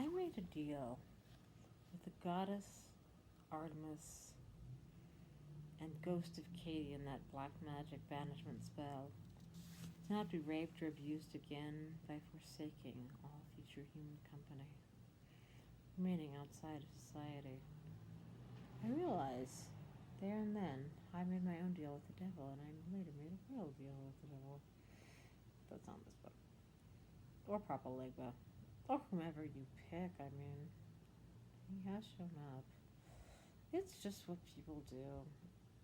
I made a deal with the goddess Artemis and ghost of Katie in that black magic banishment spell to not be raped or abused again by forsaking all future human company, remaining outside of society. I realize there and then I made my own deal with the devil, and I later made a real deal with the devil. That's not this book. Or Papa Legba. Or whomever you pick. I mean, he has shown up. It's just what people do.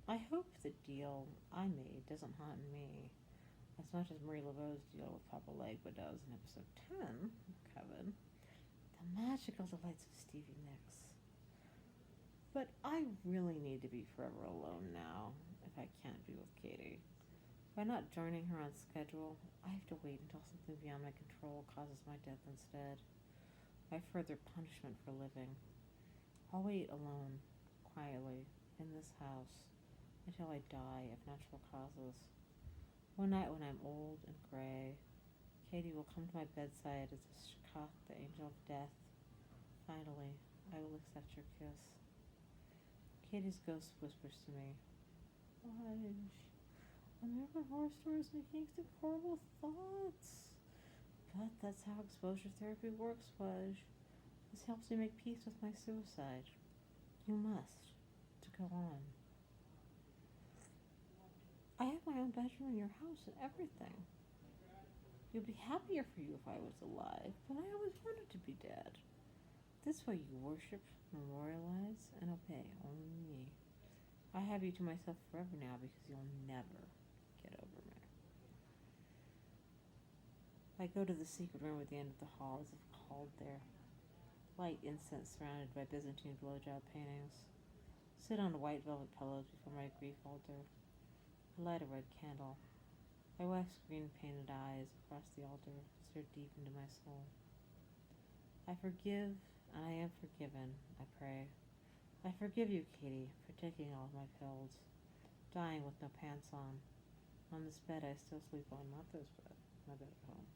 I hope the deal I made doesn't haunt me as much as Marie Laveau's deal with Papa Legba does in episode 10, Kevin. The magical delights of Stevie Nicks. But I really need to be forever alone now if I can't be with Katie. By not joining her on schedule, I have to wait until something beyond my control causes my death instead. My further punishment for living. I'll wait alone, quietly, in this house, until I die of natural causes. One night when I'm old and gray, Katie will come to my bedside as a Shakot, the angel of death. Finally, I will accept your kiss. Katie's ghost whispers to me, "Fudge, American Horror Story is making you think horrible thoughts. But that's how exposure therapy works, Fudge. This helps me make peace with my suicide. You must, to go on. I have my own bedroom in your house and everything. It would be happier for you if I was alive, but I always wanted to be dead. This way you worship, memorialize, and obey only me. I have you to myself forever now because you'll never get over me." I go to the secret room at the end of the hall as if called there. Light incense surrounded by Byzantine blowjob paintings. Sit on white velvet pillows before my grief altar. I light a red candle. I wax green painted eyes across the altar, stare deep into my soul. I forgive and I am forgiven, I pray. I forgive you, Katie, for taking all of my pills, dying with no pants on this bed I still sleep on, not this bed, my bed at home.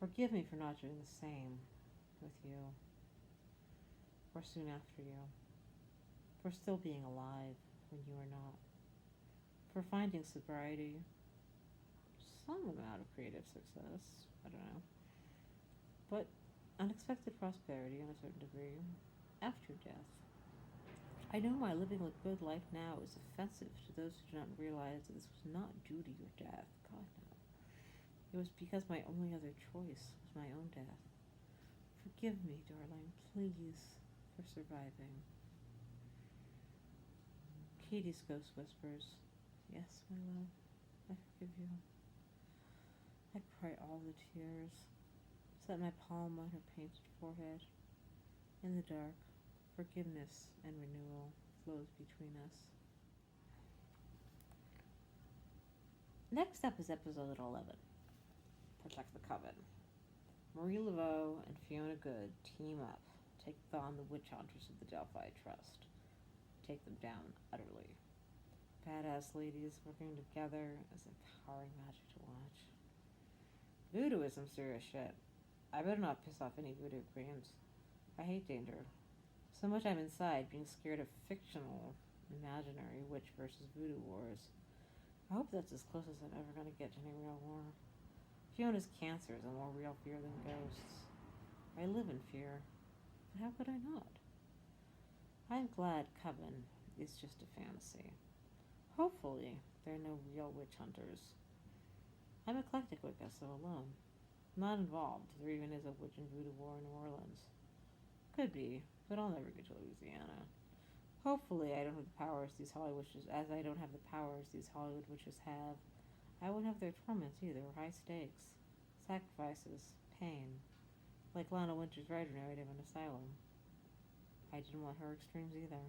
Forgive me for not doing the same with you, or soon after you, for still being alive when you are not, for finding sobriety, some amount of creative success, I don't know, but unexpected prosperity in a certain degree after death. I know my living a good life now is offensive to those who do not realize that this was not due to your death. God, no. It was because my only other choice was my own death. Forgive me, darling, please, for surviving. Katie's ghost whispers, "Yes, my love, I forgive you." I cry all the tears, set my palm on her painted forehead. In the dark, forgiveness and renewal flows between us. Next up is episode 11, Protect the Coven. Marie Laveau and Fiona Good team up, take on the witch hunters of the Delphi Trust, take them down utterly. Badass ladies working together is empowering magic to watch. Voodoo is some serious shit. I better not piss off any voodoo queens. I hate danger. So much I'm inside being scared of fictional, imaginary witch versus voodoo wars. I hope that's as close as I'm ever going to get to any real war. Fiona's cancer is a more real fear than ghosts. I live in fear, but how could I not? I'm glad Coven is just a fantasy. Hopefully, there are no real witch hunters. I'm eclectic Wicca, so alone. Not involved. There even is a witch and voodoo war in New Orleans. Could be, but I'll never get to Louisiana. Hopefully, I don't have the powers these Hollywood witches, as I don't have the powers these Hollywood witches have. I won't have their torments either, high stakes, sacrifices, pain, like Lana Winter's writer narrative in Asylum. I didn't want her extremes either.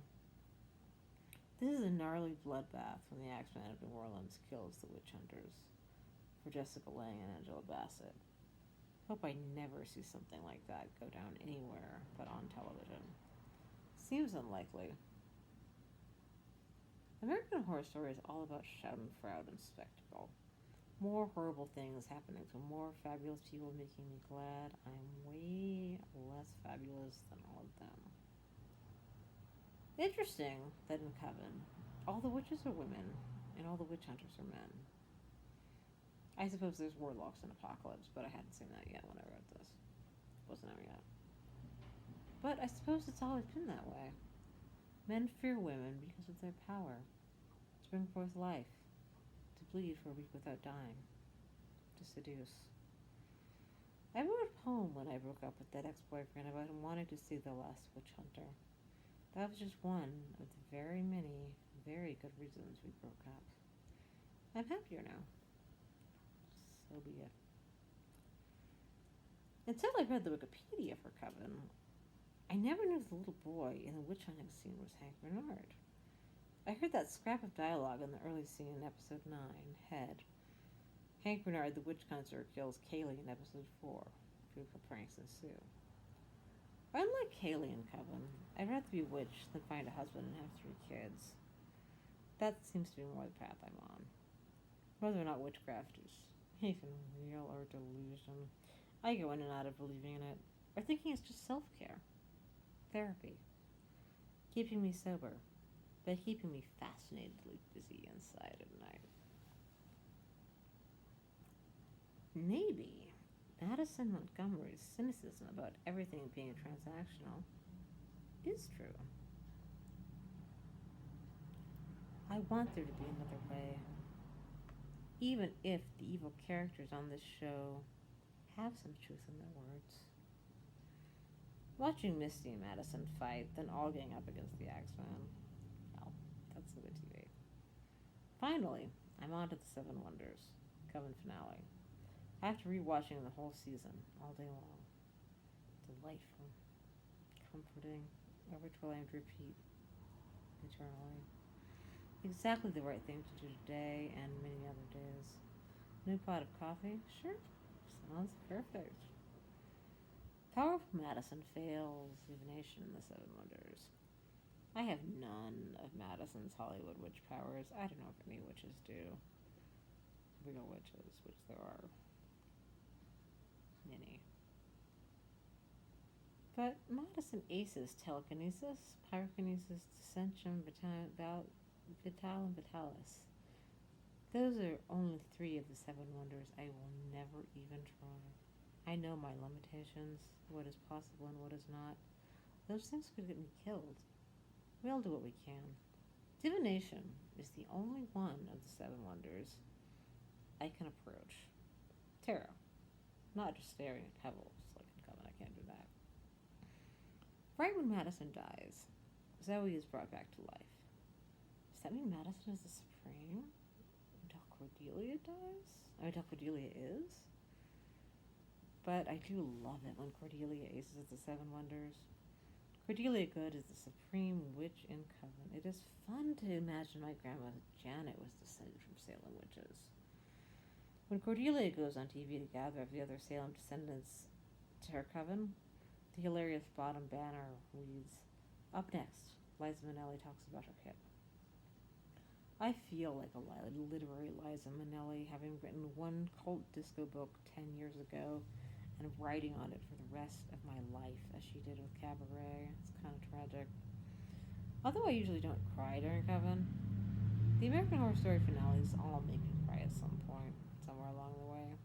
This is a gnarly bloodbath when the Axeman of New Orleans kills the witch hunters for Jessica Lange and Angela Bassett. Hope I never see something like that go down anywhere but on television. Seems unlikely. American Horror Story is all about schadenfreude and spectacle. More horrible things happening to more fabulous people making me glad I'm way less fabulous than all of them. Interesting that in Coven, all the witches are women and all the witch hunters are men. I suppose there's warlocks in Apocalypse, but I hadn't seen that yet when I wrote this. Wasn't out yet. But I suppose it's always been that way. Men fear women because of their power to bring forth life, to bleed for a week without dying, to seduce. I wrote a poem when I broke up with that ex-boyfriend about him wanting to see The Last Witch Hunter. That was just one of the very many, very good reasons we broke up. I'm happier now. So be it. Until I read the Wikipedia for Coven, I never knew the little boy in the witch hunting scene was Hank Bernard. I heard that scrap of dialogue in the early scene in episode 9, Head. Hank Bernard, the witch hunter, kills Kaylee in episode 4. Fruitful pranks ensue. Unlike Kaylee in Coven, I'd rather be a witch than find a husband and have 3 kids. That seems to be more the path I'm on. Whether or not witchcraft is even real or delusion, I go in and out of believing in it, or thinking it's just self-care. Therapy. Keeping me sober, but keeping me fascinatedly busy inside at night. Maybe Madison Montgomery's cynicism about everything being transactional is true. I want there to be another way, even if the evil characters on this show have some truth in their words. Watching Misty and Madison fight, then all gang up against the Axeman. Well, that's some good TV. Finally, I'm on to the 7 Wonders, Coven finale. After rewatching the whole season, all day long. Delightful. Comforting. A ritual I aim to repeat eternally. Exactly the right thing to do today and many other days. New pot of coffee? Sure. Sounds perfect. Powerful Madison fails divination in the 7 Wonders. I have none of Madison's Hollywood witch powers. I don't know if any witches do. Real witches, which there are many. But Madison aces telekinesis, pyrokinesis, dissension, vital, and vitalis. Those are only 3 of the 7 Wonders I will never even try. I know my limitations, what is possible and what is not. Those things could get me killed. We all do what we can. Divination is the only one of the 7 Wonders I can approach. Tarot. Not just staring at pebbles like in Coven. I can't do that. Right when Madison dies, Zoe is brought back to life. Does that mean Madison is the supreme? Until Cordelia dies? Until Cordelia is? But I do love it when Cordelia aces the 7 Wonders. Cordelia Good is the supreme witch in Coven. It is fun to imagine my grandma Janet was descended from Salem witches. When Cordelia goes on TV to gather up the other Salem descendants to her coven, the hilarious bottom banner reads, "Up next, Liza Minnelli talks about her hip." I feel like a literary Liza Minnelli, having written one cult disco book 10 years ago and writing on it for the rest of my life, as she did with Cabaret. It's kind of tragic. Although I usually don't cry during Coven, the American Horror Story finales all make me cry at some point, somewhere along the way.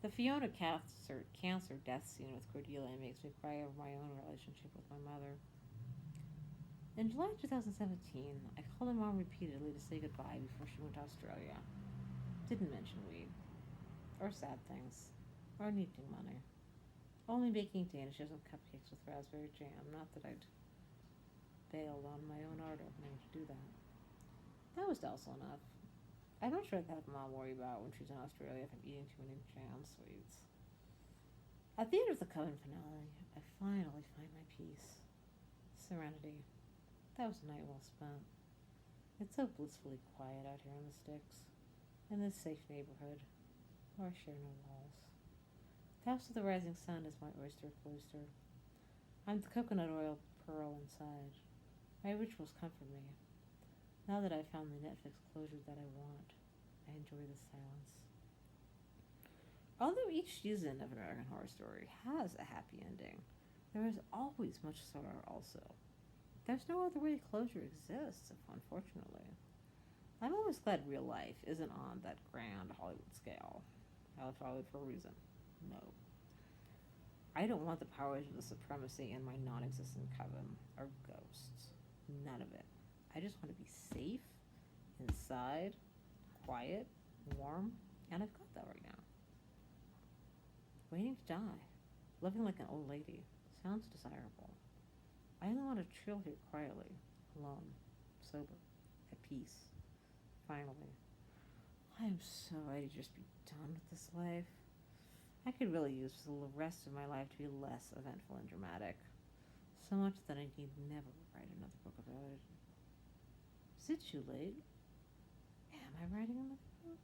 The Fiona cancer death scene with Cordelia makes me cry over my own relationship with my mother. In July 2017, I called her mom repeatedly to say goodbye before she went to Australia. Didn't mention weed, or sad things, or needing money. Only baking danishes and cupcakes with raspberry jam, not that I'd bailed on my own art opening to do that. That was docile enough. I'd much rather have Mom worry about when she's in Australia if I'm eating too many jam sweets. At the end of the Coven finale, I finally find my peace. Serenity. That was a night well spent. It's so blissfully quiet out here in the sticks, in this safe neighborhood, where I share no walls. The house of the rising sun is my oyster cloister. I'm the coconut oil pearl inside. My rituals comfort me. Now that I've found the Netflix closure that I want, I enjoy the silence. Although each season of American Horror Story has a happy ending, there is always much sorrow also. There's no other way closure exists, unfortunately. I'm always glad real life isn't on that grand Hollywood scale. I left Hollywood for a reason. No. I don't want the powers of the supremacy in my non-existent coven or ghosts. None of it. I just want to be safe, inside, quiet, warm, and I've got that right now. Waiting to die, living like an old lady, sounds desirable. I only want to chill here quietly, alone, sober, at peace. Finally. I am so ready to just be done with this life. I could really use the rest of my life to be less eventful and dramatic. So much that I need never write another book about it. Is it too late? Am I writing another book?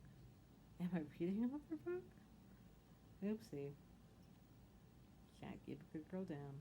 Am I reading another book? Oopsie. Can't keep a good girl down.